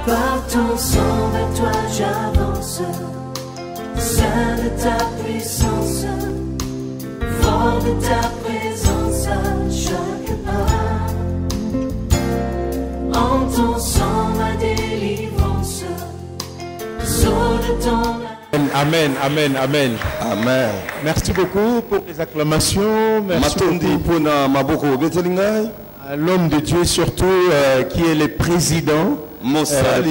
Par ton sang, vers toi j'avance, saint de ta puissance, fort de ta présence à chaque pas. En ton sang, ma délivrance, sors de ton... Amen, amen, amen. Amen. Merci beaucoup pour les acclamations. Merci beaucoup à l'homme de Dieu surtout qui est le président provincial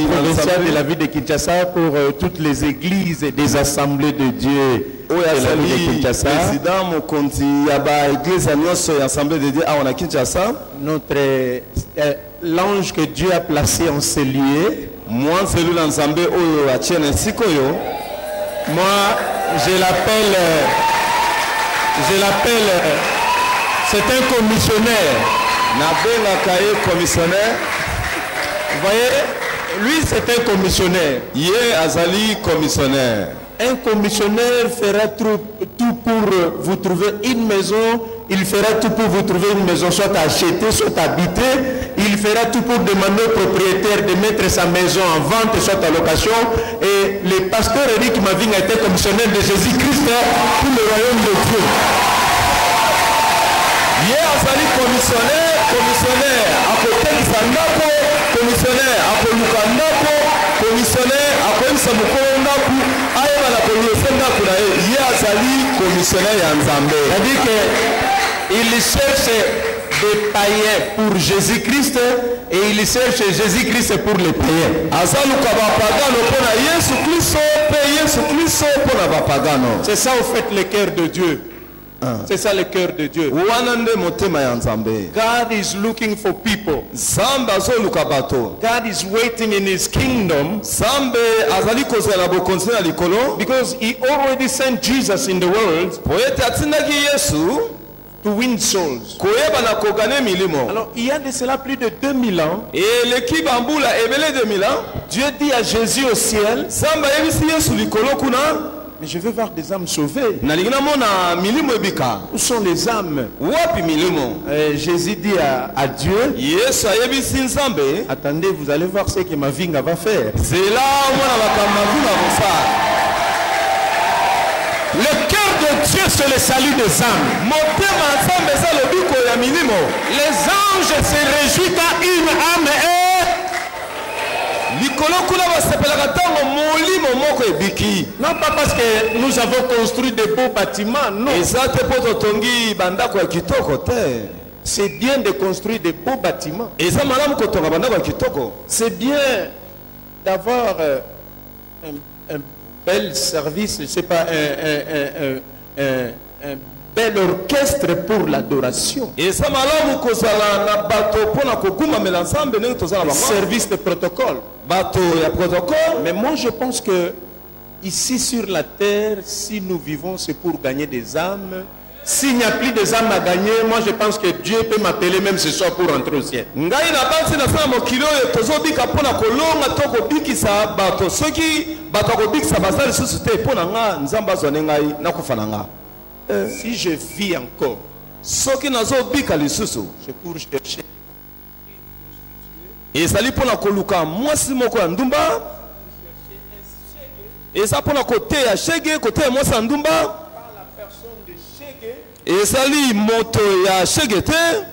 de la ville de Kinshasa pour toutes les églises et des assemblées de Dieu de la ville de Kinshasa. Notre l'ange que Dieu a placé en ce lieu. Moi, je l'appelle, c'est un commissionnaire. Vous voyez, lui c'est un commissionnaire. Un commissionnaire fera tout pour vous trouver une maison. Il fera tout pour vous trouver une maison, soit achetée, soit habitée. Il fera tout pour demander au propriétaire de mettre sa maison en vente, soit à location. Et le pasteur Eric Maving a été commissionnaire de Jésus-Christ pour le royaume de Dieu. Commissionnaire à côté de Sandako, commissionnaire à Polukandako, commissionnaire à Koïsamukondaku, Aïma la Koïsendaku, commissionnaire Yanzambe. C'est-à-dire qu'il cherche des païens pour Jésus-Christ et il cherche Jésus-Christ pour les païens. C'est ça au fait le cœur de Dieu. C'est ça le cœur de Dieu. God is looking for people. God is waiting in his kingdom because he already sent Jesus in the world to win souls. Alors il y a de cela plus de 2000 ans. Dieu dit à Jésus au ciel, mais je veux voir des âmes sauvées. Où sont les âmes? Jésus dit à Dieu, attendez, vous allez voir ce que Mavinga va faire. Le cœur de Dieu, c'est le salut des âmes. Les anges se réjouissent à une âme et non pas parce que nous avons construit de beaux bâtiments, non. C'est bien de construire de beaux bâtiments. C'est bien d'avoir un bel service, je ne sais pas, un bel orchestre pour l'adoration. Service de protocole. Mais moi je pense que ici sur la terre, si nous vivons, c'est pour gagner des âmes. S'il n'y a plus des âmes à gagner, moi je pense que Dieu peut m'appeler même ce soir pour rentrer au ciel. Si je vis encore, c'est pour chercher. Et ça lui pour la coluka, moi si mon quoi ndumba. Et ça pour la côté à Chege, côté moi sandumba. Par la personne de Chege. Et ça lui moto ya Chegete.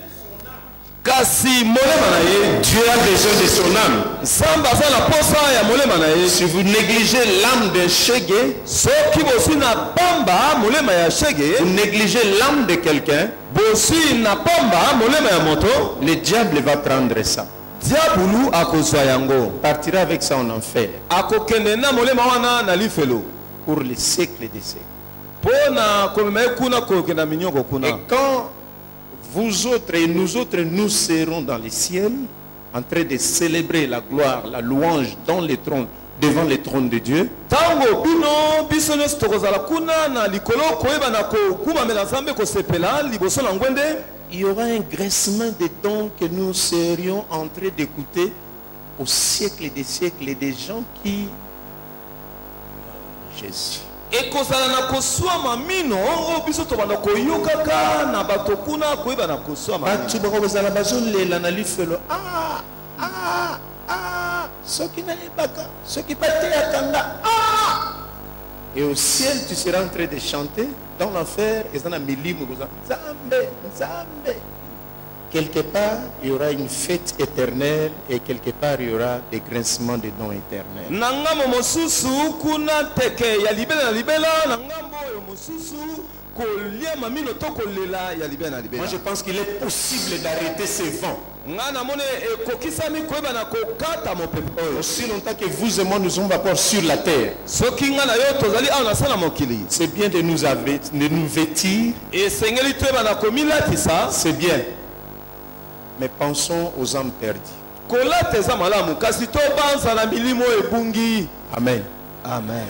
Kasi molema na ye. Dieu a besoin de son âme. Samba za la posa ya molema na ye. Si vous négligez l'âme de Chege, so ki bosi na pamba molema ya Chege, vous négligez l'âme de quelqu'un, bosi na pamba molema ya moto, le diable va prendre ça. Diabulu akozwa yango, partira avec ça en enfer. Akokende na molema wana na lifelo pour les siècles des siècles. Pona komema kuna kokenda minyoko kuna. Et quand vous autres et nous autres, nous serons dans les ciels, en train de célébrer la gloire, la louange dans les trônes, devant les trônes de Dieu. Tango bino biso nyonso tokozala kuna na likolo koyeba na kokumamela Nzambe kosepela liboso na ngwende. Il y aura un graissement des dons que nous serions en train d'écouter au siècle des siècles des gens qui... Jésus. Et kozala na koswama mino o biso to bana koyokaka na bato kuna koyeba na koswama. Batu bakozala bazolela na lifelo. Et au ciel, tu seras en train de chanter. Dans l'enfer, quelque part, il y aura une fête éternelle et quelque part, il y aura des grincements de dents éternels. Moi, je pense qu'il est possible d'arrêter ces vents. Aussi longtemps que vous et moi nous sommes encore sur la terre, c'est bien de nous vêtir. C'est bien. Mais pensons aux âmes perdues. Amen. Amen.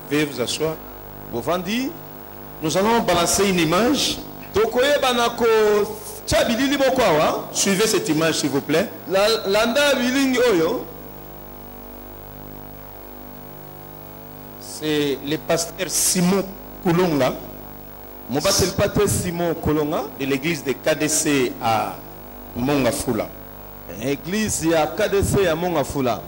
Veuillez vous asseoir. Nous allons balancer une image. Suivez cette image, s'il vous plaît. C'est le pasteur Simon Kulonga de l'église de KDC à Mongafula. Église ya KDC à Mongafula.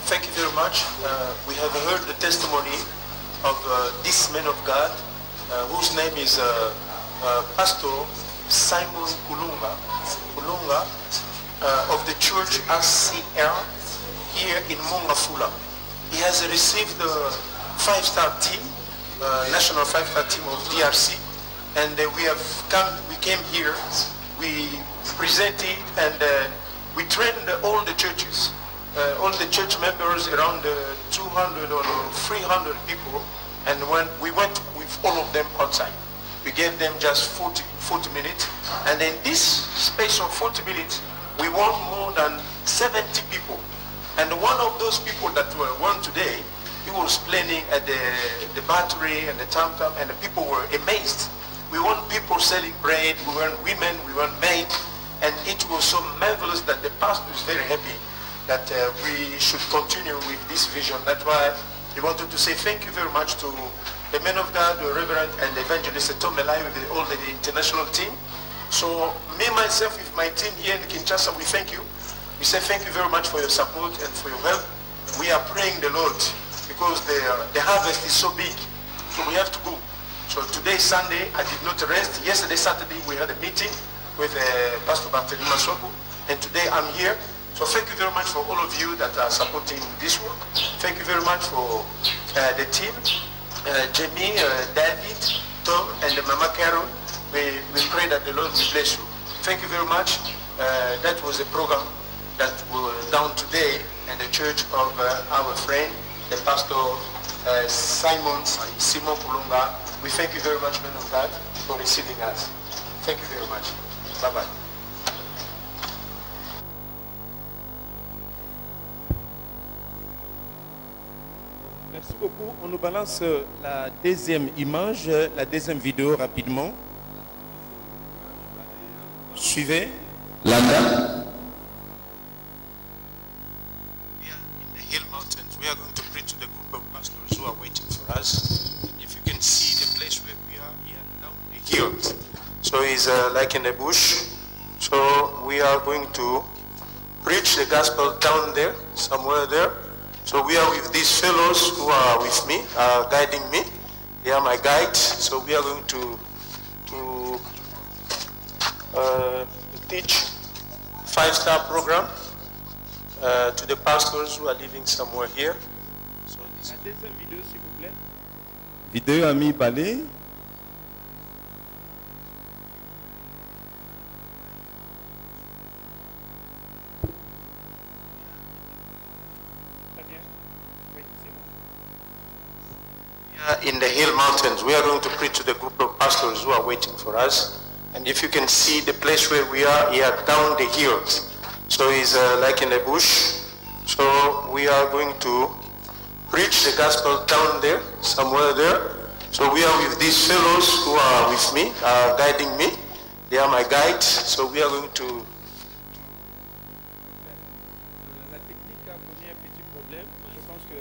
Thank you very much. We have heard the testimony of this man of God, whose name is Pastor Simon Kulunga of the church RCL here in Mongafula. He has received the 5-star team, national 5-star team of DRC, and we came here, we presented, and we trained all the churches. All the church members, around 200 or 300 people, and when we went with all of them outside, we gave them just 40 minutes, and in this space of 40 minutes, we won more than 70 people. And one of those people that were won today, he was playing at the battery and the tam-tam, and the people were amazed. We want people selling bread, we want women, we want men, and it was so marvelous that the pastor is very happy that we should continue with this vision. That's why he wanted to say thank you very much to the men of God, the Reverend and the Evangelist Tom Melai with all the international team. So me, myself, with my team here in Kinshasa, we thank you. We say thank you very much for your support and for your help. we are praying the Lord because the harvest is so big. So we have to go. So today, Sunday, I did not rest. Yesterday, Saturday, we had a meeting with Pastor Barthelemy Masoko. And today I'm here. So thank you very much for all of you that are supporting this work. Thank you very much for the team, Jamie, David, Tom, and Mama Carol. We pray that the Lord will bless you. Thank you very much. That was a program that was done today in the church of our friend, the Pastor Simon Kulunga. We thank you very much, men of God, for receiving us. Thank you very much. Bye-bye. Merci beaucoup. On nous balance la deuxième image, la deuxième vidéo rapidement. Suivez. Landa. We are in the hill mountains. We are going to preach to the group of pastors who are waiting for us. If you can see the place where we are here down the hill. So it's like in the bush. So we are going to preach the gospel down there, somewhere there. So we are with these fellows who are with me, guiding me. They are my guides. So we are going to teach 5-star program to the pastors who are living somewhere here. So this La deuxième vidéo, s'il vous plaît. Vidéo ami Balé. in the hill mountains. We are going to preach to the group of pastors who are waiting for us. And if you can see the place where we are here down the hills. So it's like in the bush. So we are going to preach the gospel down there, somewhere there. So we are with these fellows who are with me, guiding me. They are my guides. So we are going to... La technique a posé un petit problème. Je pense que...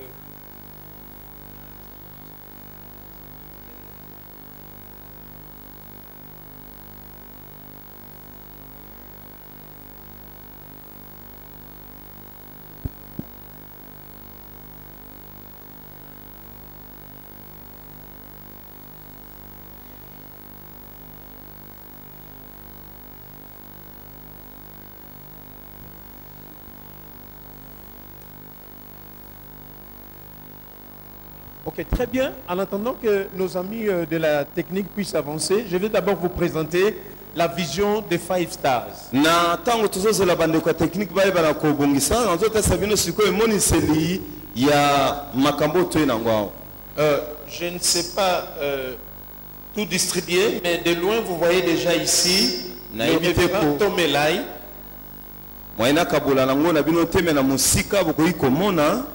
Ok, très bien. En attendant que nos amis de la technique puissent avancer, je vais d'abord vous présenter la vision des 5 stars. Na tango tozozela bandeko ya technique bayebana kobongisa nazotesa bino sikoyo emoniseli ya makambo toye nango awa. Je ne sais pas tout distribuer, mais de loin vous voyez déjà ici le révérend Tom Elai. Mwaina kabola nango na bino teme na musika bokoyi komona.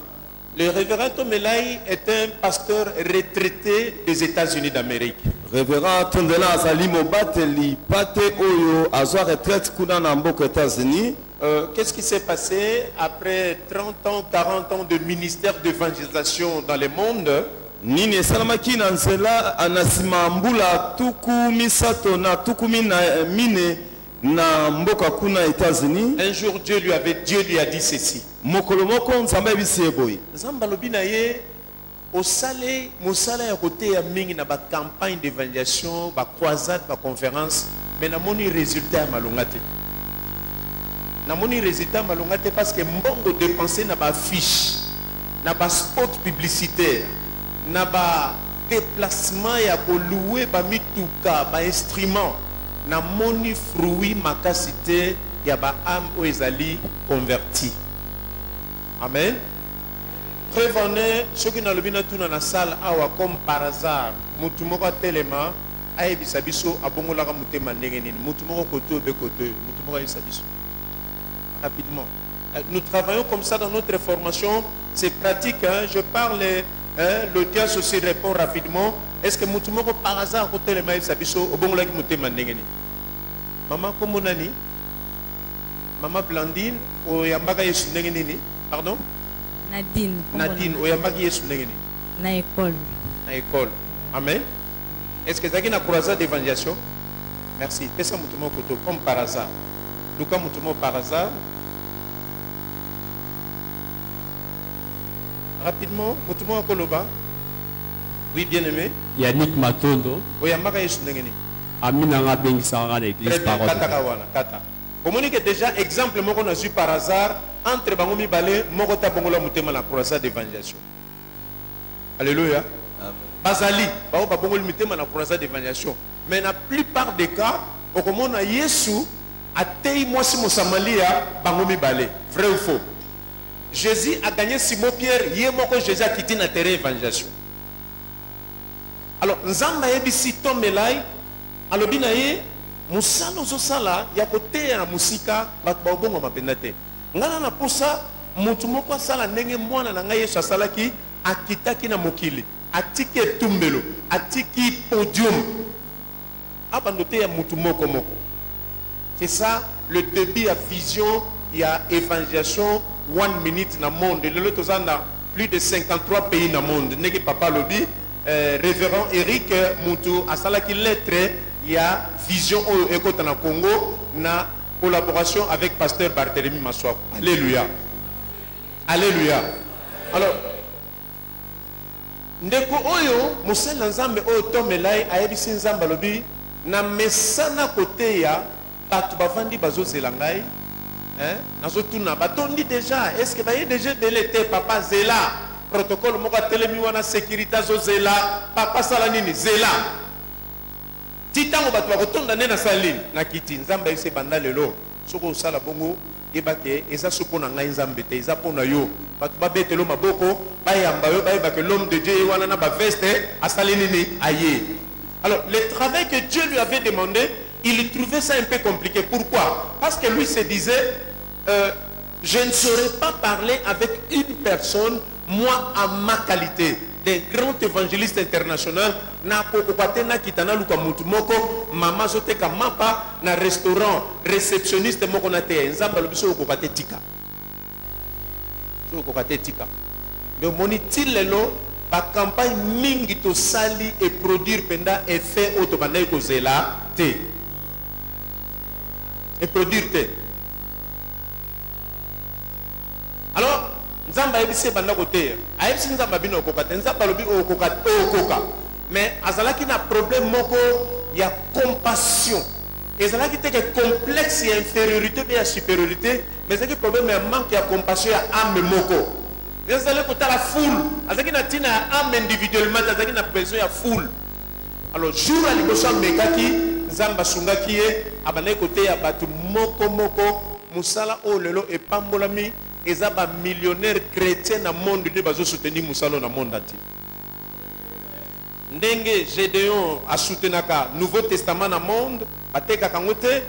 Le révérend Tom Elai est un pasteur retraité des États-Unis d'Amérique. Révérend Tondela azali mobateli pate oyo azwa retraite kuna na mboka États-Unis. Qu'est-ce qui s'est passé après 30 ans, 40 ans de ministère d'évangélisation dans le monde? Nini esalamaki na nzela anasima mbula tuku misato na tuku mine na mboka kuna États-Unis. Un jour Dieu lui a dit ceci. Mokolo moko nzambe bisi eboyi. Nzamba lobi na ye osale mosala ya kote ya mingi na ba campagne d'évangélisation, ba croisade, ba conférence, mais na moni résultat ya malonga te. Na moni résultat malonga te parce que mbongo dépensé na ba fiche, na ba spot publicitaire, na ba déplacement ya ko louer ba mituka, ba instrument, na moni fruit makasi te ya ba âme o ezali converti. Amen. Prévenez ceux qui n'ont pas tout dans la salle comme par hasard. Mutumoko telema aye bisabiso abongola ka mutema ndengeni. Mutumoko koto be koto. Mutumoko bisabiso. Rapidement. Nous travaillons comme ça dans notre formation. C'est pratique. Hein? Je parle. L'audience aussi répond rapidement. Est-ce que mutumoko par hasard koto telema bisabiso abongola ki mutema ndengeni? Maman komonani. Maman Blandine oyambaka yesu ndengeni. Pardon? Nadine. Nadine, oyambaki yesu ndengeni? Na école. Na école. Amen. Est-ce que vous avez une croisade d'évangélisation? Merci. Fais ça moutouma koto, comme par hasard. Luka moutouma par hasard. Rapidement, Motumo Koloba. Oui, bien aimé. Yannick Matondo. Oui, Amaka Yesundengeni. Aminanga Bengisara l'église Très bien, parole. Katakawana, Kata. Pour moi, déjà, exemple, moi, on a su par hasard, entre Bangomi Balé, Mokota Bongola Moutema, la croisade d'évangélisation. Alléluia. Bazali, Bangola Moutema, la croisade d'évangélisation. Mais dans la plupart des cas, au moment où Yesu a tei moi si Samalia, Bangomi Balé. Vrai ou faux? Jésus a gagné Simon Pierre, Yemoko Jésus a quitté la terre évangélisation. Alors, Nzamba Ebisi Tomelai, alobi na ye musala ozosala ya koteya na musika bato baobongo mapenda te ngana na posa mutu moko asala ndenge mwana na ngai Yesu asalaki akitaki na mokili atiki etumbelo atiki podium abando te ya mutu moko moko. C'est ça le début à vision ya évangélisation 1 minute na monde lelo tozanda plus de 53 pays na monde ndenge papa lobi révérend Eric Moutou asalaki lettre. Il y a vision au Ekota na Congo na collaboration avec pasteur Barthélemy Maswako. Alléluia. Alléluia. Alors ndeko oyo musala nzambe oyo tomelai ayebisi nzambe lobi na mesana kote ya bato bavandi bazozela ngai nazotuna batondi déjà est-ce que baye déjà belé te papa zela protocole moko atelemi wana sécurité azozela papa sala nini zela titango bato bakotonda nde na salini na kiti nzambe ayebisi banda lelo soki osala bongo yebake eza so mpo na ngai nzambe te eza mpo na yo bato babetelo maboko bayamba yo bayebake l'homme de Dieu ye wana na baveste asali nini aye. Alors le travail que Dieu lui avait demandé, il trouvait ça un peu compliqué. Pourquoi? Parce que lui se disait je ne saurais pas parler avec une personne moi à ma qualité des grands évangélistes internationaux na kokokate na kitana luka mutu moko mama zoteka mapa na restaurant réceptionniste moko na te nzamba lobiso kokate tika so kokate tika de monitil lelo ba campagne mingi to sali et produire penda effet auto bandai ko zela te et produire te. Alors nzamba yebisi banda kote ayebisi nzamba bino okokate nzamba lobi okokate okoka mais azalaki na problème moko ya compassion ezalaki te que complexe ya infériorité et ya supériorité mais c'est que problème ya manque ya compassion ya âme moko ezalaki kotala foule azalaki na tina ya âme individuellement azalaki na besoin ya foule. Alors jour ya liboso amekaki nzamba sungaki ye abandaki kote ya bato moko moko musala oyo lelo epambolami eza ba millionnaire chrétien na monde de bazo soutenir musalo na monde entier. Ndenge Gédéon a soutenaka Nouveau Testament na monde ateka kangote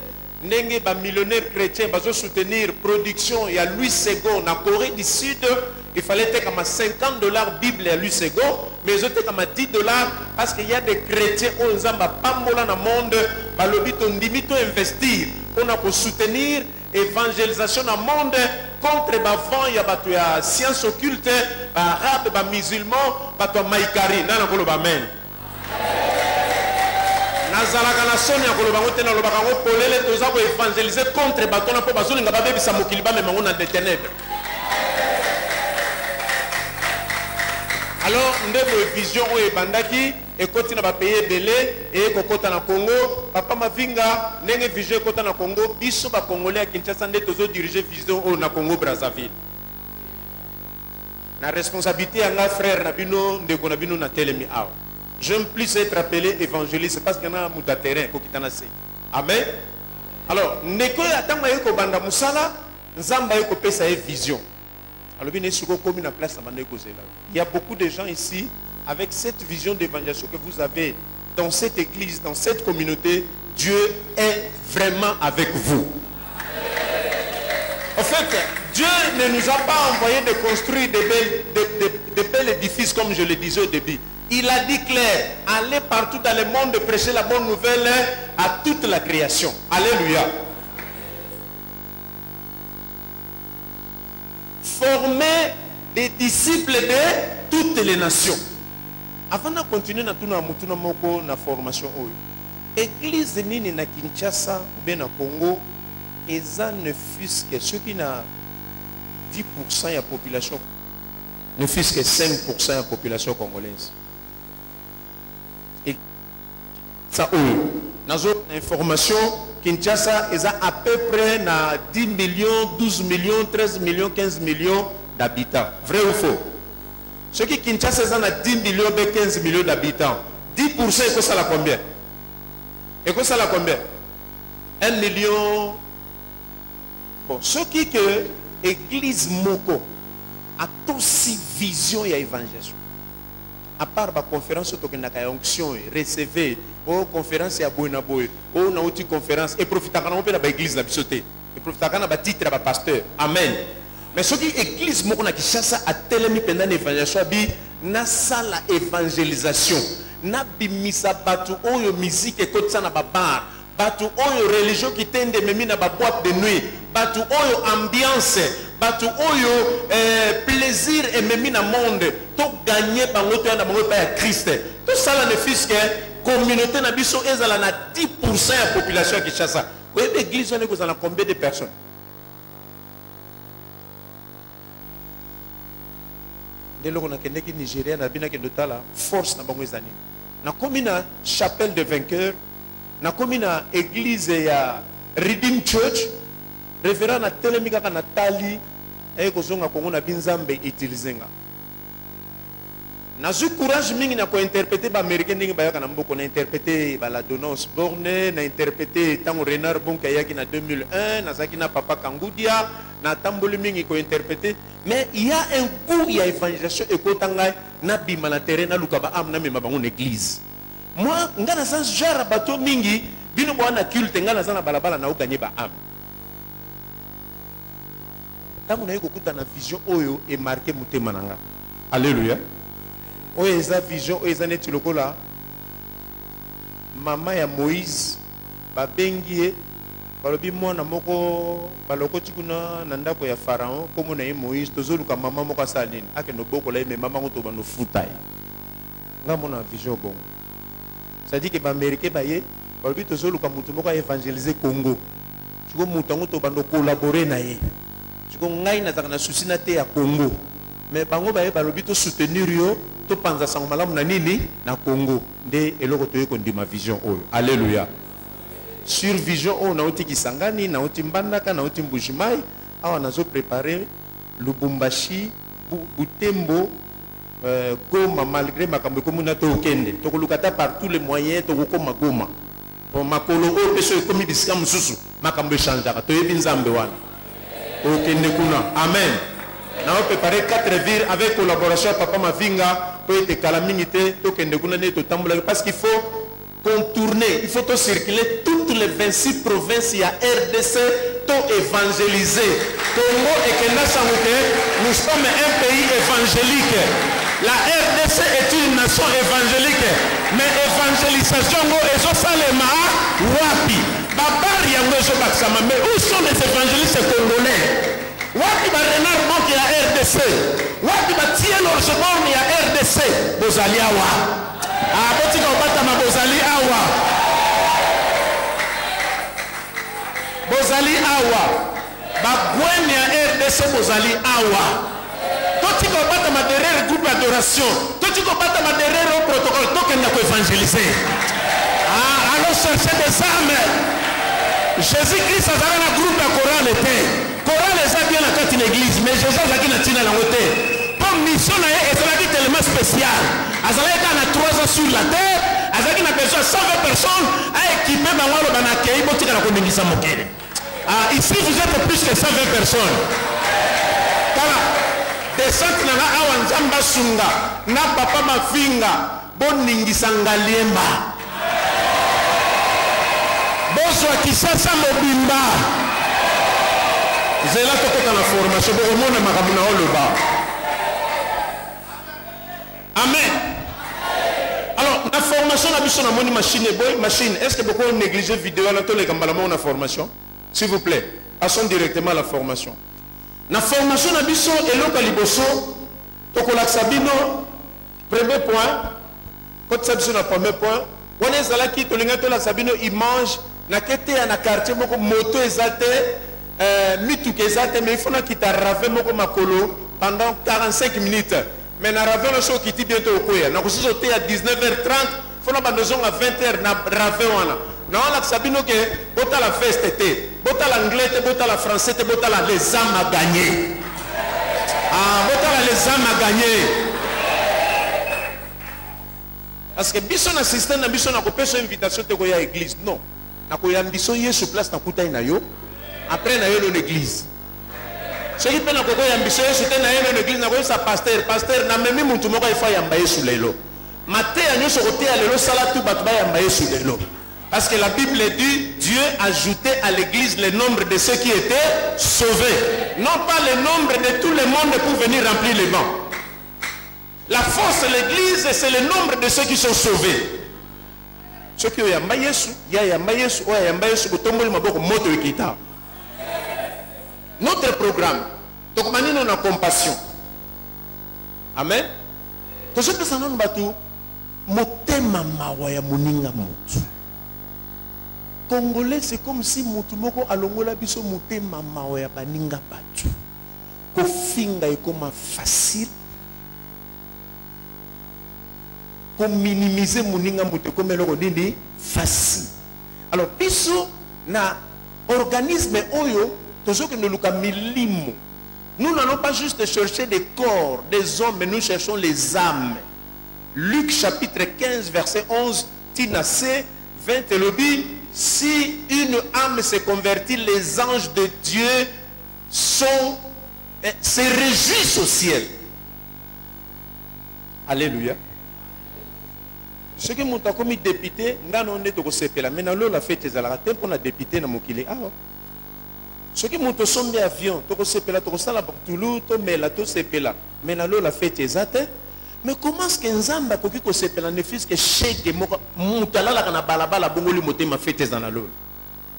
ndenge ba millionnaire chrétien bazo soutenir production ya Louis II na Corée du Sud il fallait teka ma $50 Bible à Louis II mais ils ont teka ma $10 parce qu'il y a des chrétiens au nzamba pambola na monde balobi to ndimi to investir on a pour soutenir évangélisation dans le monde contre bavant ya bato ya science occulte ba arabe ba musulman bato maïkari nana koloba amen nazalaka na soni ya koloba ngote na lobaka ngo polele toza ko évangéliser contre bato na po bazolinga babebisa mokili ba memango na ténèbres. Alors ndebo vision oyo ebandaki ekoti na bapaye ebele ekokota na Congo papa mavinga ndenge vision ekota na Congo biso bakongolais ya Kinshasa nde tozo diriger vision oyo na Congo Brazzaville na responsabilité ya nga frère na bino ndeko na bino na telemi awa j'aime plus être appelé évangéliste parce que na muta terrain kokitana se amen. Alors ndeko ya tango yeko banda musala nzamba yeko pesa ye vision. Il y a beaucoup de gens ici avec cette vision d'évangélisation que vous avez dans cette église, dans cette communauté. Dieu est vraiment avec vous. En fait, Dieu ne nous a pas envoyé de construire de belles édifices comme je le disais au début. Il a dit clair, allez partout dans le monde prêcher la bonne nouvelle à toute la création. Alléluia. Former des disciples de toutes les nations. Avant de continuer na tuna mutuna moko na formation oyo. Église nini na Kinshasa ou bien na Congo, eza ne fût que ceux qui na 10% de la population. ne fût-ce que 5% de la population congolaise. Et ça, dans une information, Kinshasa est à peu près 10 millions, 12 millions, 13 millions, 15 millions d'habitants. Vrai ou faux? Ce qui Kinshasa est à 10 millions, 15 millions d'habitants. 10% et que ça la combien? Et que ça la combien? 1 million. Bon, ce qui que l'église Moko a aussi vision et évangélisation. À part la conférence de onction, recevoir, ou conférence à Boinaboy, ou na outil conférence, et profiter de l'église de Bissoté, et profiter de la titre de pasteur. Amen. Mais ce qui l'église Moko na Kinshasa a tellement pendant l'évangélisation, na sala évangélisation, na bimisa batu oyo musique et côté ça na babar, batu oyo religion qui tende memi na ba boîte de nuit, batu oyo ambiance, batu oyo plaisir et memi na monde, to gagner bango to na bango pa Christ. Tout ça là ne fût-ce que communauté na biso ezala na 10% de la population qui Kinshasa. Oui, l'église on est dans combien de personnes? Dès lors qu'on a qu'un Nigérien na bina que la force na bango ezani. Na commune chapelle de vainqueurs, na commune église ya Redeem Church, référent na telemika kana tali et kozonga kongo na binzambe utilisenga. Na zu courage mingi na ko interpréter ba américain ningi ba yakana mboko na interpréter ba la Donance Borne, na interpréter tango Renard Bonka yaki na 2001, na zaki na Papa Kangudia, na tamboli mingi ko interpréter, mais il y a un goût il y a évangélisation et kotanga na bima na terrain na lukaba am na mema bango église. Moi ngana sans jara bato mingi bino bwana culte ngana sana balabala na oganye ba am. Tango na yeko kuta na vision oyo e marqué mutema nanga. Alléluia. Oyo eza vision oyo eza neti lokola mama ya Moïse babengi ye balobi mwana moko balokoti kuna na ndako ya Pharaon komo na ye Moïse tozoluka mama moko asala nini akende bokola ye me mama ngo to bano futa ye nga mona vision bongo. Ça dit que ba américain ba ye balobi tozoluka mutu moko évangéliser Congo siko mutu ngo to bano collaborer na ye siko ngai na zaka na souci na te ya Congo mais bango ba ye balobi to soutenir yo to panza sango malamu na nini na Congo nde eloko to ye ko ndima vision oyo. Alléluia. Sur vision on a outi Kisangani, na outi Mbandaka, na outi Mbujimai, on a préparé Lubumbashi, Butembo, Goma, malgré ma kambekomuna to okende. To kolukata par tous les moyens to kokoma Goma. Pour makolo o peso ekomi bisika mususu, makambe changeaka. To yebi nzambe wana. Okende kuna. Amen. Na on préparé 4 villes avec collaboration Papa Mavinga pour être calamité to kende kuna ne to tambola parce qu'il faut contourner, il faut circuler toutes les 26 provinces, il y a RDC, tout évangéliser. Congo et Kenya Sangote, nous sommes un pays évangélique. La RDC est une nation évangélique. Mais évangélisation, et ça les wapi. Babari yango ezo baksama. Mais où sont les évangélistes congolais? Wapi ba Renard Bonk ya RDC? Wapi ba Tieno Orseborn ya RDC? Bozaliawa. Ah, botika obata mabozali awa. Bozali awa. Bagwenya RDC bozali awa. Totika obata ma derrière groupe d'adoration. Totika obata ma derrière protocole. Tokenda ko évangéliser. Ah, allons chercher des âmes. Jésus-Christ a dans un groupe de chorale était. Chorale est bien la carte de l'église, mais Jésus a qui n'a tina la côté. Mission est tellement spéciale. Azalaki na 3 ans sur la terre, azalaki na besoin 120 personnes à équiper bango bana kei botika na kondingisa mokele. Ah, ici vous êtes plus que 120 personnes. Kala descente na awa nzamba sunga na papa mafinga boningisa ngaliemba. Bozwa Kisasa mobimba. Zela tokota na formation bo omona makamuna oloba. Amen. Alors, la formation, on a besoin de machine. Machine. Est-ce que beaucoup négligent la vidéo à la formation? S'il vous plaît, passons directement à la formation. La formation, on a besoin de l'Okaliboso. Tokolak Sabino, premier point. Quand Sabino, le premier point. On est là qui, Tolingato Sabino, il mange. Na kete na quartier, moko moto exalté, mitou exalté, mais il faut qu'il t'a ravé moko makolo. pendant 45 minutes. Mais na ravé le show qui dit bientôt au Koya. Na kusi sauté à 19h30, faut na bandozon à 20h na ravé wana. Na wana sabino que bota la feste té, bota l'anglais té, bota la français té, bota la les âmes à gagner. Ah, bota la les âmes à gagner. Parce que biso na système na biso na kopesa invitation te koya église. Non. Na koya biso yesu place na kuta ina yo. Après na yo l'église. Ce qui peut na koko ya biso yesu te na yo l'église na koya sa pasteur na memi muntu moko ifa yamba yesu lelo. Mate ya nyoso kote ya lelo sala tu batu ba yamba yesu lelo. Parce que la Bible dit Dieu ajoutait à l'église le nombre de ceux qui étaient sauvés, non pas le nombre de tout le monde pour venir remplir les bancs. La force de l'église, c'est le nombre de ceux qui sont sauvés. Ceux qui ont yamba yesu, yamba yesu, yamba yesu, botomboli maboko moto ekita. Notre programme, donc maintenant on a compassion. Amen. Tout ce que ça nous batu, motema mawa ya muninga mutu. Congolais, c'est comme si mutu moko alongola biso motema mawa ya baninga batu. Kofinga ekoma facile. Pour minimiser muninga mutu comme eloko dindi facile. Alors biso na organisme oyo toujours que nous luka milimo. Nous n'allons pas juste chercher des corps, des hommes, mais nous cherchons les âmes. Luc chapitre 15 verset 11 tina C 20 et le dit, si une âme se convertit, les anges de Dieu se réjouissent au ciel. Alléluia. Ce qui m'a commis député, on est au CPLA. Maintenant, la fête est à la raté pour la députée dans mon kilé. Ce qui m'a sommet avion, tu sais pas, tu sais la Toulouse, tu mets la tout CPLA. Maintenant, la fête est à mais comment est-ce qu'un zamba qui ko CPLA ne fait que chèque moutala la kana balabala bongoli moté ma fête dans la lol.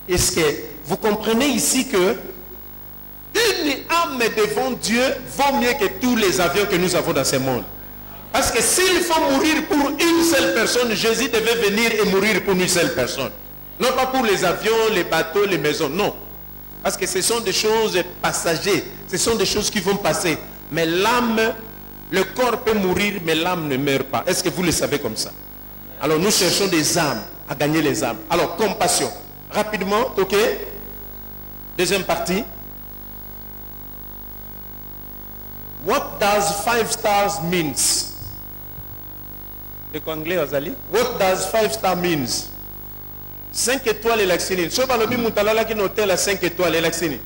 Est-ce que vous comprenez ici que une âme devant Dieu vaut mieux que tous les avions que nous avons dans ce monde? Parce que s'il faut mourir pour une seule personne, Jésus devait venir et mourir pour une seule personne. Non pas pour les avions, les bateaux, les maisons, non. Parce que ce sont des choses passagères, ce sont des choses qui vont passer. Mais l'âme, le corps peut mourir, mais l'âme ne meurt pas. Est-ce que vous le savez comme ça? Alors nous cherchons des âmes, à gagner les âmes. Alors compassion. Rapidement, ok? Deuxième partie. What does 5 stars means? Anglais, what does 5 stars means? 5 étoiles et l'accéline. Si vous avez un hôtel à 5 étoiles et l'accéline.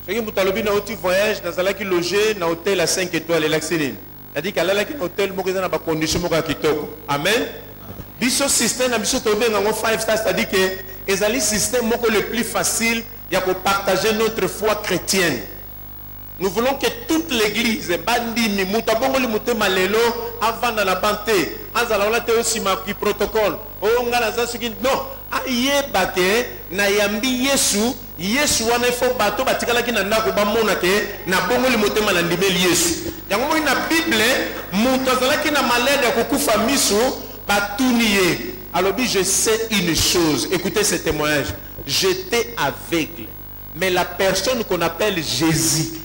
Si vous avez un voyage, vous avez logé dans un hôtel à 5 étoiles et l'accéline. C'est-à-dire qu'il y a un hôtel qui a des conditions qui sont. Amen. Ce système, 5 stars, c'est-à-dire que c'est le système le plus facile pour partager notre foi chrétienne. Nous voulons que toute l'église, bandini, mutabongoli mutema lelo, avant dans la banté, azala te aussi ma protocole. Oh ngala zasuki non, ayeba ke na yambi Yesu wana fo bato batikala ki na ndako ba mona ke na bongoli mutema na ndimeli Yesu. Yango mo na Bible, mutazala ki na malade ya kukufa miso batuniye. Alors je sais une chose, écoutez ce témoignage. J'étais aveugle, mais la personne qu'on appelle Jésus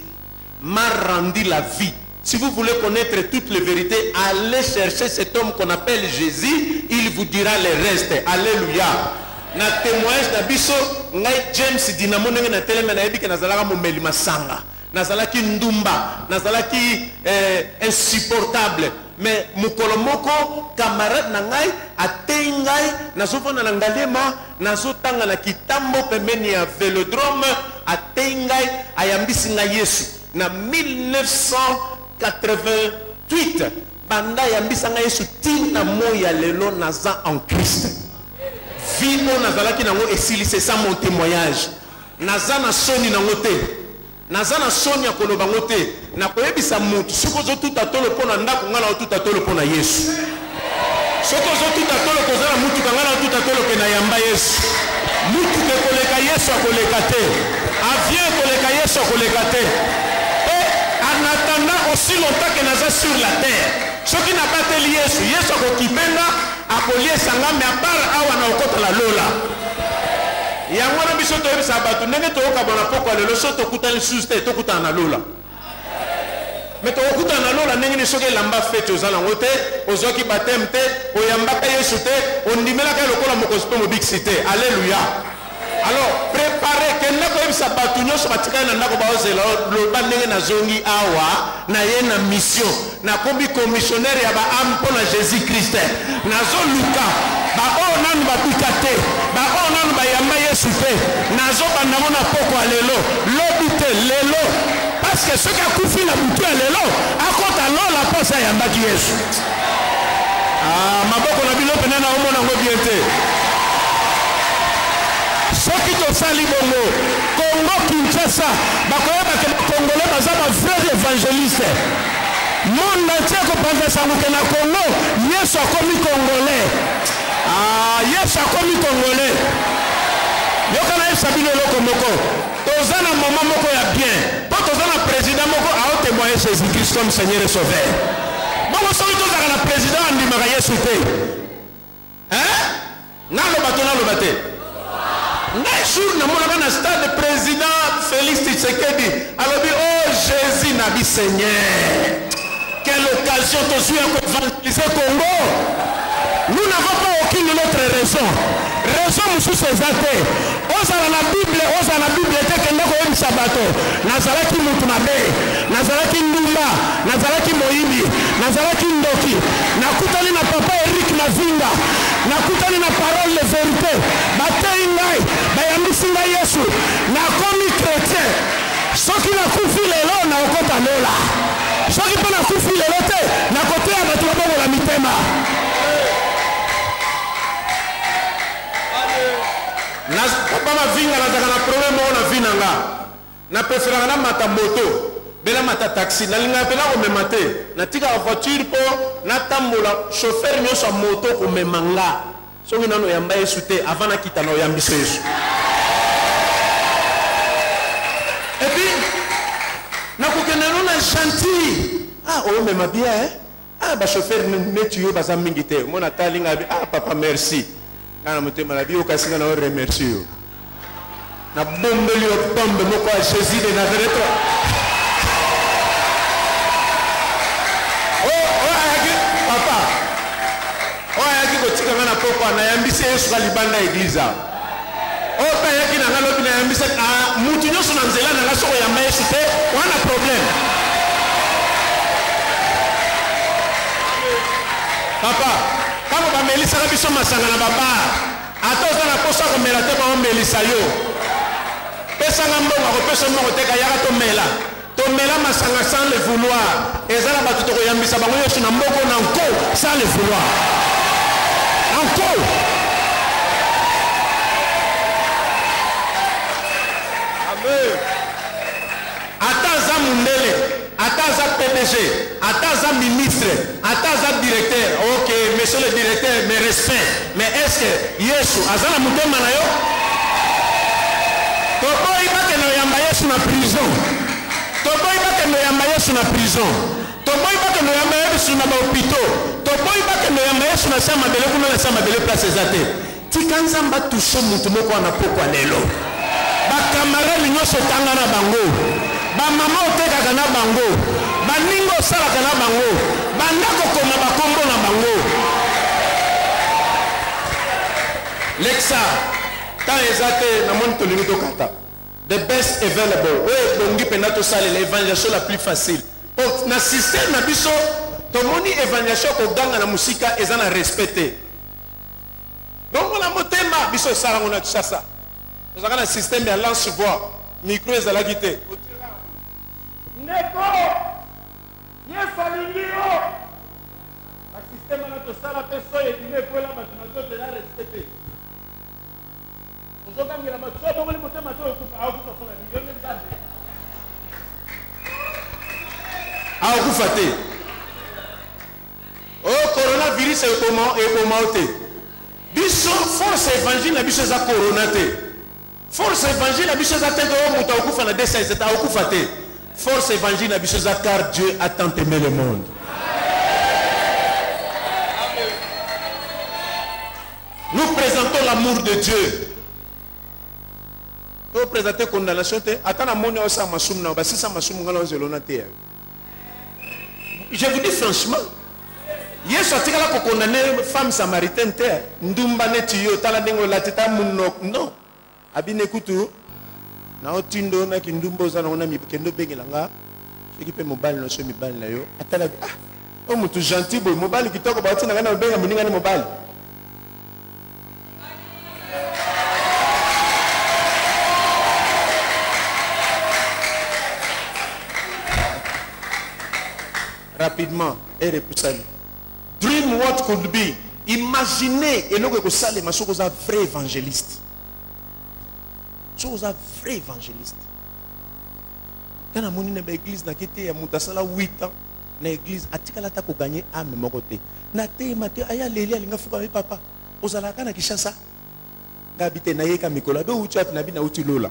m'a rendu la vie. Si vous voulez connaître toutes les vérités, allez chercher cet homme qu'on appelle Jésus, il vous dira le reste. Alléluia. Na témoignage na biso ngai James Dinamo na telema na yebika nazalaka momeli masanga. Nazalaki ndumba, nazalaki insupportable. Mais mukolomoko camarade na ngai atei ngai nazofana na ngalema nazotanga na kitambo pembeni ya velodrome atei ngai ayambisi ngai Yesu. Na 1988 banda yambisa ngai Yesu tina moya lelo naza en Christ. Vino nazalaki nango esili, c'est ça mon témoignage. Naza na soni nango te. Naza na soni ya koloba ngo te. Na koyebisa mutu soko zo tuta tolo pona ndako ngala tuta tolo pona Yesu. Soko zo tuta tolo kozala mutu kangala tuta tolo ke na yamba Yesu. Mutu ke koleka Yesu akoleka te. Avien koleka Yesu akoleka te. En attendant aussi longtemps que nous sommes sur la terre. Ce qui n'a pas été lié, Yesu a occupé là, a collé sanga, mais à part awa na okota la lola. yango na biso toyebisa bato ndenge toyokabana pokwa lelo so tokutani lisusu te tokutana na lola me tokokutana na lola ndenge nini soki elamba fete oza nango te ozwaki bateme te oyambaka yesu te ondimelaka lokola mokonzi mpe mobikisi te alleluya. Alors préparez kenda koyebisa bato nyonso batikali na ndako baozela loba ndenge nazongi awa na ye na mission nakomi commissionnaire ya baame mpo na jésus christ nazoluka baoyo nanu babika te baoyo nanu bayamba yesu te nazobandango na pokwa lelo lobi te lelo parce que soki akufi na butu ya lelo akota lola mposa ayambaki yesu. Maboko na bino pene na omona ngo bien te soki tosali bongo Congo Kinshasa bakoyeba ke bakongole baza bavrai évangéliste monde entier kopanzasanguke na Congo yesu akomi congolais. Yesu akomi congolais. Yokana yebisa bino eloko moko toza na mama moko ya bien mpo toza na président moko aotémoye jésus christ comme seigneur et sauveur. Bongo soki tozaka na président andimaka yesu te naloba to naloba te ngai jour namonaka na stade président Félix Tshisekedi alobi oh jésus nabi seigneur quelle occasion tozwi ya koévangéliser Congo. Nous n'avons pas aucune autre raison mosusu eza te ozala na bible te kenda koyebisa bato nazalaki mutu mabe nazalaki ndumba nazalaki moyibi nazalaki ndoki nakutani na papa Eric Mavinga nakutani na parole de vérité batei ngai bayambisi ngai yesu nakomi chrétien soki nakufi lelo naokota lola soki mpe nakufi lelo te nakoteya bato babongola mitema. Papa Mavinga nazaka na problème moko na vie nanga na preferaka na mata moto bela mata taxi nalingaka mpe na komema te natikaka voiture mpo natambola chauffeur nyonso ya moto komema nga soki nano oyamba yesu te avant nakita na oyambisa yesu. epuis nakokende no na gentil oyomema bien bachauffeur neti yo baza mingi te mona talinga papa merci kana motema na bio kasi na remercie yo na bombeli yo bombe moko ya Jésus de Nazareth. Papa ayaki kotika nga na pokwa na yambisi yesu ka libanda eglize mpe ayaki na nga lobi na yambisa mutu nyonso na nzela na nga soko yamba yesu te wana problème. Papa kama bamelisaka biso masanga na babar ata oza na poso akomela te baomelisa yo pesanga mbongo akopesa mbongo te kayaka tomela masanga sans le vouloir eza na bato tokoyambisa bango nyonso na mboko na nko sans le vouloir na nko. Amen. Ata aza mundele ata aza PDG ata aza ministre ata aza directeur ok monsieur le directeur mais respect mais est-ce que yesu aza na motema na yo toboyi bakende oyamba yesu na prison toboyi bakende oyamba yesu na prison toboyi bakende oyamba yesu na bahopito toboyi bakende oyamba yesu na sa mabele kuna na sa mabele place eza te tika nzambe atushe mutu moko wana pokwa lelo bakamarade nyonso otanga na bango bamama otekaka na bango baninga osalaka na bango bandako koma bakombo na bango lexa tant eza te namoni tolingi tokata the best available oyo ebongi mpenza tosalela évangélisation la plus facile na système na biso tomoni évangélisation koganga na mosika eza na respect te bongo na motema biso esalango na Kinshasa tozalaka na système ya lance voix micro ezalaki te ndeko yesu alingi yo basysteme wana tosala mpe soyo ebimi ekwela bato na nzoto eza respecte ozokangela bato soyo bongoli motema te aokufa mpona yo nde nzambe aokufa te oyo coronavirus ekoma o te biso force évangile na biso eza corona te force évangile na biso eza te oyo moto aokufa na 217 aokufa te force évangile na biso eza car Dieu a tant aimé le monde. Nous présentons l'amour de Dieu. Vous présentez condamnation. Attends, mon nom, ça m'a soumé. Si ça m'a soumé, je vous dis franchement. Hier, sorti là pour condamner femme samaritaine. Ndumba netiyo, taladengo la teta munok. Non. Abine kutu. Na otindo na kindumba oza na ona mi kendo bengelanga. Qui peut mobile no so mobile na yo. Atala ah. Oh mutu gentil boy mobile kitoko ba tina na benga muninga na mobile. Rapidement et repoussez-le. Dream what could be. Imaginez et l'on que ça les machos un vrai évangéliste. Chose un vrai évangéliste. Quand on est dans l'église, dans l'église, 8 ans, dans l'église, atika la ta ko gagner âme mon côté. Na te maté aya leli alinga fuka mi papa. Ozala kana kishasa. Ngabite na yeka mikola be uchi ati na bi na uti lola.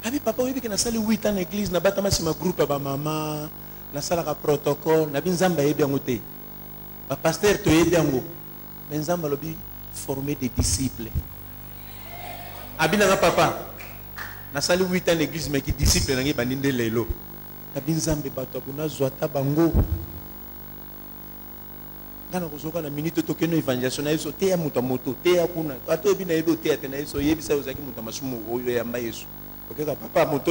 Abi papa webi ke na sali 8 ans dans l'église na batama si ma groupe ba mama na sala ka protocole na bi nzamba yebi ngote. Ba pasteur to yebi ngo. Mais nzamba lobi former des disciples. Abinanga papa na sali 8 ans l'église mais qui disciple nangi baninde lelo abinzambe bato abuna zwata bango ngana kozoka na minute to keno evangelisation na yeso te ya muta moto te ya kuna ato ebina ebe te ya tena yeso yebisa uzaki muta masumu oyo yamba yesu okeka papa moto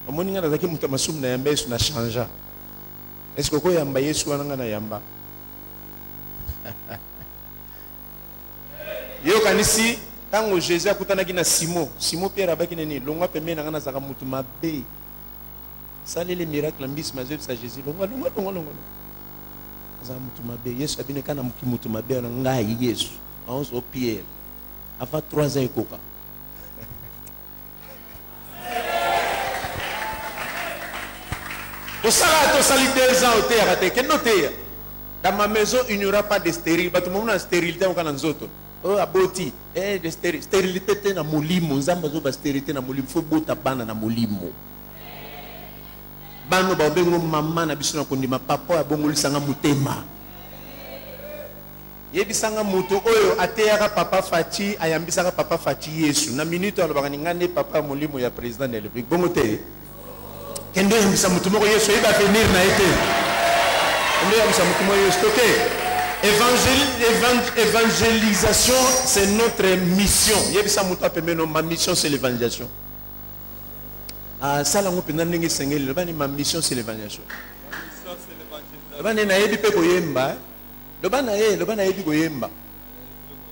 omoni ngana zaki muta masumu na yamba yesu na changea est-ce que ko yamba yesu wana ngana yamba yo kanisi tango Jésus akutanaki na Simon Pierre abaki neni longwa pembe na ngana zaka mutu mabe sale les miracles mbisi mazwe sa Jésus longwa za mutu mabe Yesu abine kana mutu mabe na ngai Yesu onzo Pierre avant 3 ans ekoka to sali 2 ans au terre te kenote dans ma maison il n'y aura pas de stérile bato mo na stérilité on kana nzoto. Oh aboti de stérilité na molimo nzamba zo ba stérilité na molimo fo bota bana na molimo bano ba bengo mama na biso na kondima papa abongolisanga mutema yebisanga mutu oyo ateyaka papa Fachi ayambisaka papa Fachi Yesu na minute alobaka ngane papa molimo ya président de la République bongo te kendo yambisa mutu moko Yesu yeba venir na ete kendo yambisa mutu moko Yesu toke. Évangélisation, c'est notre mission. Ma mission, c'est l'évangélisation. Ma mission, c'est l'évangélisation.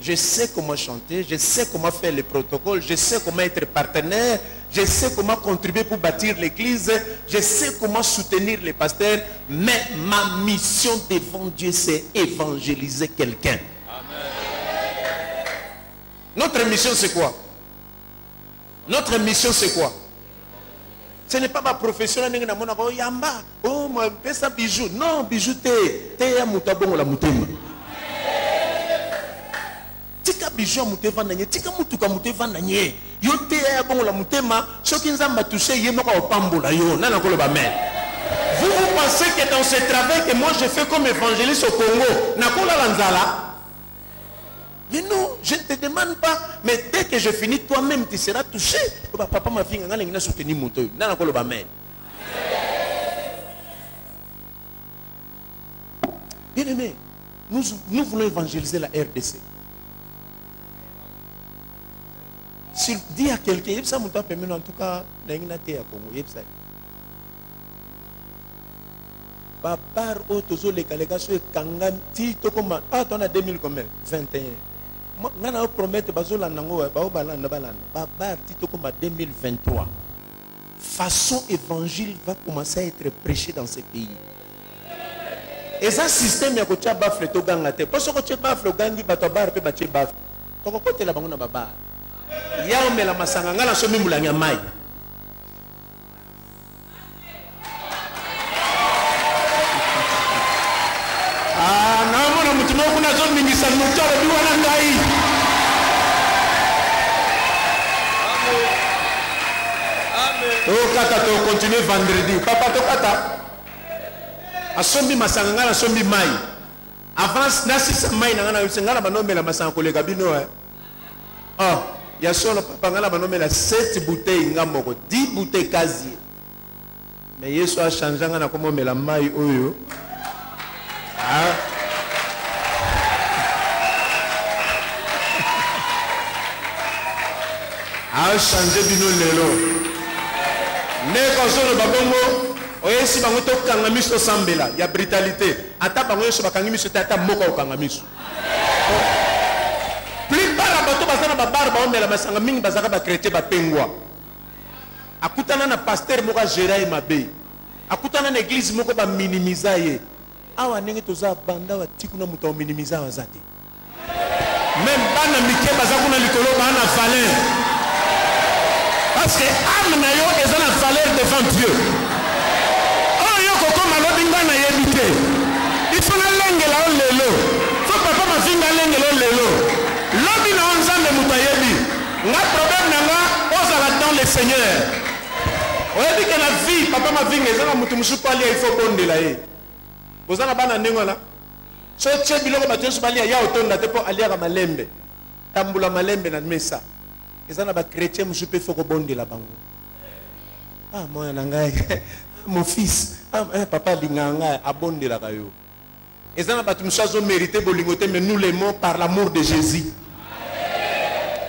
Je sais comment chanter, je sais comment faire les protocoles, je sais comment être partenaire, je sais comment contribuer pour bâtir l'église, je sais comment soutenir les pasteurs, mais ma mission devant Dieu, c'est évangéliser quelqu'un. Notre mission, c'est quoi? Notre mission, c'est quoi? Ce n'est pas ma profession. Oh, moi, ça bijou. Non, bijou, t'es moutabon la moutema. Tika bijou muteva nanye, tika mutuka muteva nanye. Yo te ya bon la mutema, soki nzamba touché yé moko opambola yo, nana koloba men. Vous pensez que dans ce travail que moi je fais comme évangéliste au Congo, nakola lanzala? Mais non, je ne te demande pas, mais dès que je finis, toi-même tu seras touché. Papa ma fille ngana ngina soutenir moto, nana koloba men. Bien aimé, nous voulons évangéliser la RDC. Si dis à quelqu'un, ça en tout cas, Papa, otozo les calégations et kangam ti tokoma ah ton a 2000 combien 21. Moi ngana promettre bazola nango ba balanda balanda. Papa ti tokoma 2023. Façon évangile va commencer à être prêché dans ce pays. Et ça système ya ko tia bafle to ganga te. Parce que tu bafle gangi bato bar pe bache bafle. To ko côté la bango na baba. Ya omela masanga ngala so mimulangi ya mai. Ah, naona mtu mmoja kuna zo mingi sana mtoro biwa na ngai. Amen. Oh kata to continue vendredi. Papa to kata. Asombi masanga ngala asombi mai. avance nasisa mai na ngana ngana banomela masanga koleka bino ah ya solo papa ngana banomela 7 bouteilles ngamoko 10 bouteilles quasi mais Yesu a changé ngana komomela mai oyo ah a changé bino lelo ne ko solo babongo oyesi bango to kanga miso sambela ya brutalité ata bango yeso bakangi miso tata moko okanga miso plus para bato bazana babar baomela masanga mingi bazaka ba chrétien bapengwa akutana na pasteur moko gérer mabe akutana na église moko ba minimiser ye awa ndenge toza banda wa tikuna muto o minimiser wazate même bana mike bazakuna likolo bana valeur parce que âme na yo ezana valeur devant Dieu. Il faut la langue là lelo. Faut papa ma finga langue là lelo. Lobi na onzambe mutayebi. Nga problème nanga ozala dans le Seigneur. Oyebi que la vie papa ma finga ezala mutu musupa ali il faut bondela ye. Bozana bana nengola. So tche biloko bateso bali ya otonda te po ali ya malembe. Tambula malembe na mesa. Ezana ba chrétien musupe faut ko bondela bango. Ah moi nanga mon fils papa linganga abondela kayo ezana batu msazo mérité bolingote mais nous l'aimons par l'amour de Jésus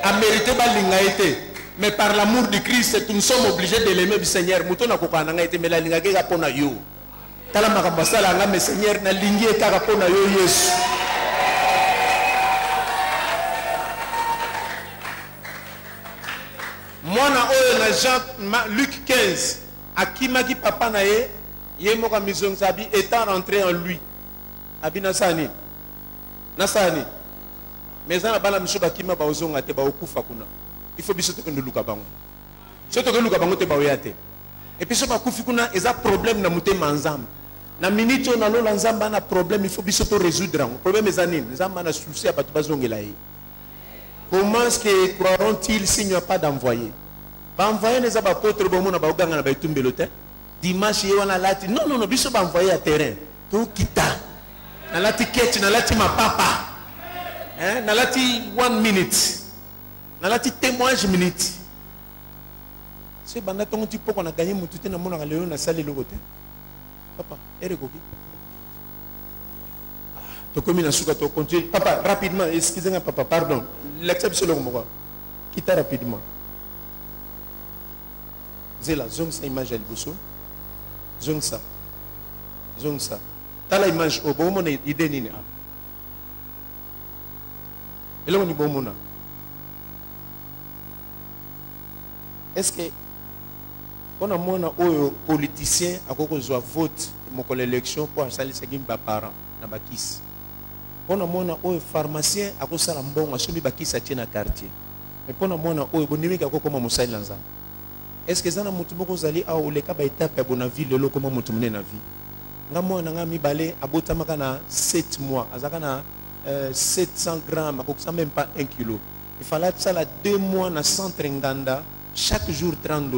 a mérité balingaite mais par l'amour de Christ nous sommes obligés de l'aimer du Seigneur muto na kokana ngaite mais la lingake ka pona yo tala makambasala nga mais Seigneur na lingi ka pona yo Yesu mwana oyo na Jean Luc 15 akimaki papa na ye ye moka mizong sabi étant rentré en lui abina sani nasani mais ça bala miso bakima ba ozonga te ba okufa kuna il faut biso to ke luka bango so to ke luka bango te ba oyate et puis so ba kufi kuna eza problème na mutema nzambe na minute on alo nzamba na problème il faut biso to résoudre un problème ezanine nzamba na souci abatu bazongela ye comment est-ce que croiront-ils s'il n'y a pas d'envoyé ba envoyer les apôtres bon mona ba oganga na ba itumbelo te dimanche ye wana lati non biso ba envoyer à terrain to kita na lati ketch na lati mapapa na lati 1 minute na lati témoignage minute c'est banda tongo ti poko na gagner mutu te na mona ka lelo na sali lokote papa erekoki to komi na suka to continue papa rapidement excusez-moi papa pardon l'exception le moko kita rapidement zela zong sa image ya liboso zong sa tala image o bomona ide nini a eloko ni bomona est-ce que on a mona oyo politicien akoko zwa vote moko l'élection pour asalisa ki ba parents na bakisi on a mona oyo pharmacien akosala mbongo asombi bakisi atie na quartier mais pona mona oyo bonimika akoko koma mosali na nzambe. Est-ce que ça na mutu moko zali a oleka ba étape ya bona vie lelo koma mutu mune na vie nga mwana nga mibale abotamaka na 7 mois azaka na 700 grammes akokusa même pas 1 kilo il fallait ça la 2 mois na centre nganda chaque jour $30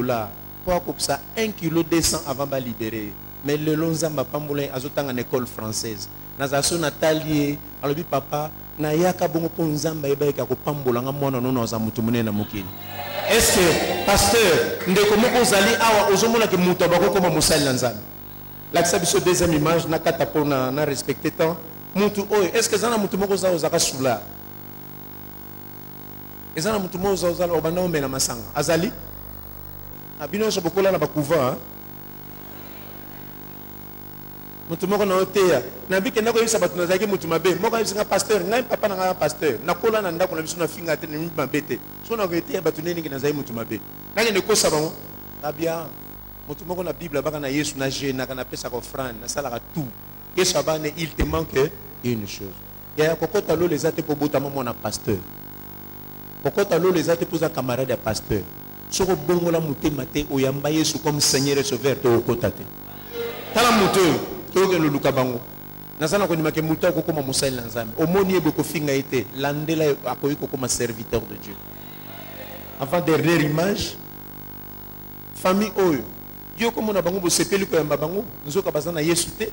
pour akokusa 1 kilo 200 avant ba libérer mais lelo nzamba pambola azotanga na école française nazaso natalie alobi papa na yaka bongo po nzamba yeba ko pambola nga mwana nono za mutu mune na mukini. Est-ce que pasteur ndeko moko zali awa ozomona ke mutu abako koma mosali na nzambe lakisa biso deuxième image na kata po na respecter temps mutu oyo est-ce que zana mutu moko za ozaka sula ezana mutu moko za ozala obanda omela masanga azali abino so bokola na bakuva mutu moko na oteya na bike ndako yisa batu nazaki mutu mabe moko yisa pasteur ngai papa na nga pasteur nakola na ndako na biso na finga te ni mabe te so na ko eteya batu neni ki nazai mutu mabe nake ne kosa bango abia mutu moko na bible baka na Yesu na je na kana pesa ko offrande na sala ka tout Yesu abane il te manque une chose ya kokota lo les ate po botama mona pasteur kokota lo les ate po za camarade ya pasteur soko bongola mutema te oyamba Yesu comme Seigneur et Sauveur to okota te tala mutu toke luluka bango nasana ko nimake muta ko koma musali na nzambe omoni ebe ko finga ete landela akoyi ko koma serviteur de Dieu avant dernière image famille oyo yo ko mona bango bo sepeli ko yamba bango nzoka bazana Yesu te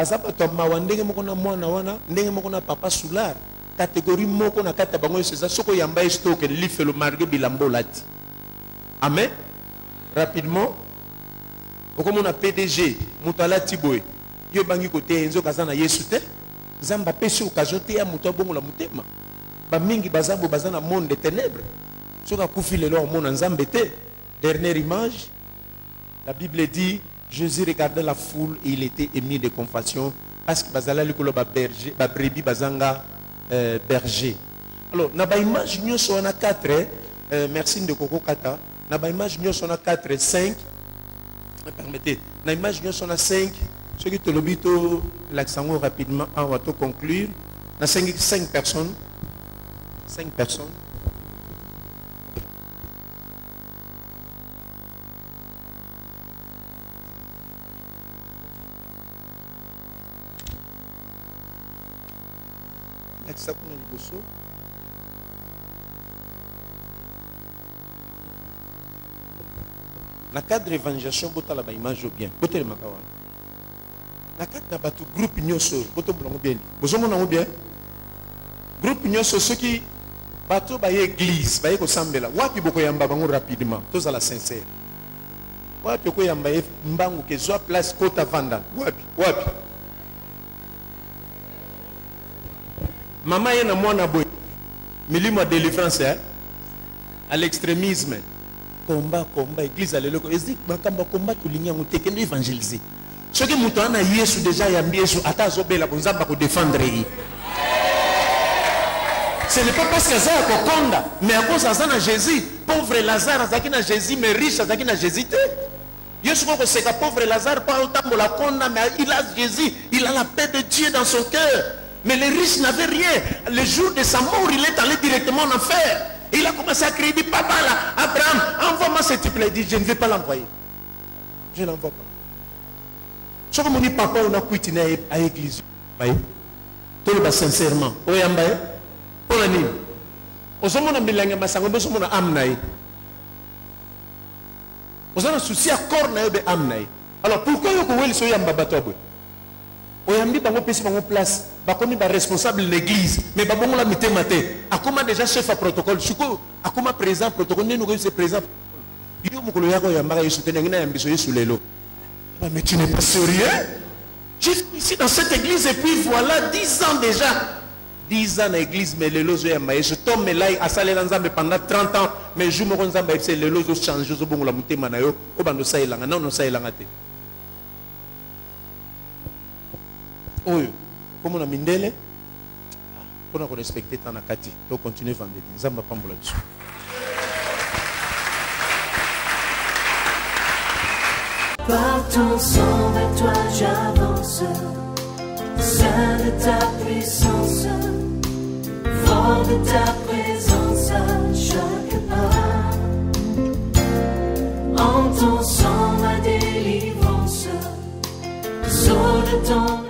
baza bato ya mawa ndenge moko na mwana wana ndenge moko na papa soulard catégorie moko na kati ya bango nyonso eza soki oyamba ye stoke lifelo marge bilamba olati. Amen. Rapidement okomona PDG moto alati boye yo bangi kote nzoka aza na Yesu te nzambe apesi occasion te ya moto abongola motema bamingi baza bo baza na monde de ténèbres soki akufi lelo omona nzambe te. Dernière image, la Bible dit Jésus regardait la foule et il était ému de compassion parce que bazala likolo ba berger ba brebis bazanga berger. Alors na ba image nyonso na 4 merci de Koko Kata na ba image nyonso na 4 5 permettez na image nyonso na 5 ce qui te lobito l'accent rapidement on va tout conclure na 5 personnes 5 personnes. Ça qu'on a liboso. Na cadre d'évangélisation bota la ba image bien. Bota le makawana. Na cadre na batu groupe nyoso bota bolongo bien. Bozo mona bien. Groupe nyoso ceux qui bato ba église ba ko sambela. Wapi boko yamba bango rapidement. Tous à la sincère. Wapi ko yamba mbangu ke soit place kota vanda. Wapi. Maman est na mwana boy. Milimo de délivrance à l'extrémisme. Combat église alelo ko ezi bakamba combat tulinya muteke ndo évangéliser. Ce que muto na Yesu déjà yambi Yesu ata zobela bonzamba ko défendre yi. Ce n'est pas parce que ça ko konda, mais à cause ça na Jésus, pauvre Lazare azaki na Jésus mais riche azaki na Jésus te. Yesu ko c'est que pauvre Lazare pas autant la konda mais il a Jésus, il a la paix de Dieu dans son cœur. Mais les riches n'avaient rien. Le jour de sa mort, il est allé directement en enfer. Il a commencé à crier, dit, papa là, Abraham, envoie-moi ce type-là. Il dit, je ne vais pas l'envoyer. Je ne l'envoie pas. Je me dis, papa, on a quitté à l'église. Tout le monde sincèrement. Oui, Ambaye. Pour la nuit. Aux hommes, on a mis la massacre, on a amené. Aux hommes, on a souci à corps, on a amené. Alors, pourquoi vous avez dit, Ambaye? Oyambi bango pesi bango place bakomi ba responsable de l'église mais babongo la mité maté akoma déjà chef à protocole chuko akoma président protocole nenu ko c'est président yo mukolo yako yamba Yesu tenengi na yambiso Yesu lelo mais tu n'es pas sérieux juste ici dans cette église et puis voilà 10 ans déjà 10 ans dans l'église mais lelo zo yamba Yesu tom melai asalela nzambe pendant 30 ans mais jour moko nzambe c'est lelo zo changer zo bongo la mité manayo obando sailanga non sailanga te. Oui, comme on a mindele, on a respecté tant nakati, donc continuer vendredi. Zamba pambola dessus. Par ton sang vers toi j'avance, saint de ta puissance, fort de ta présence à chaque pas. En ton sang ma délivrance, saut de ton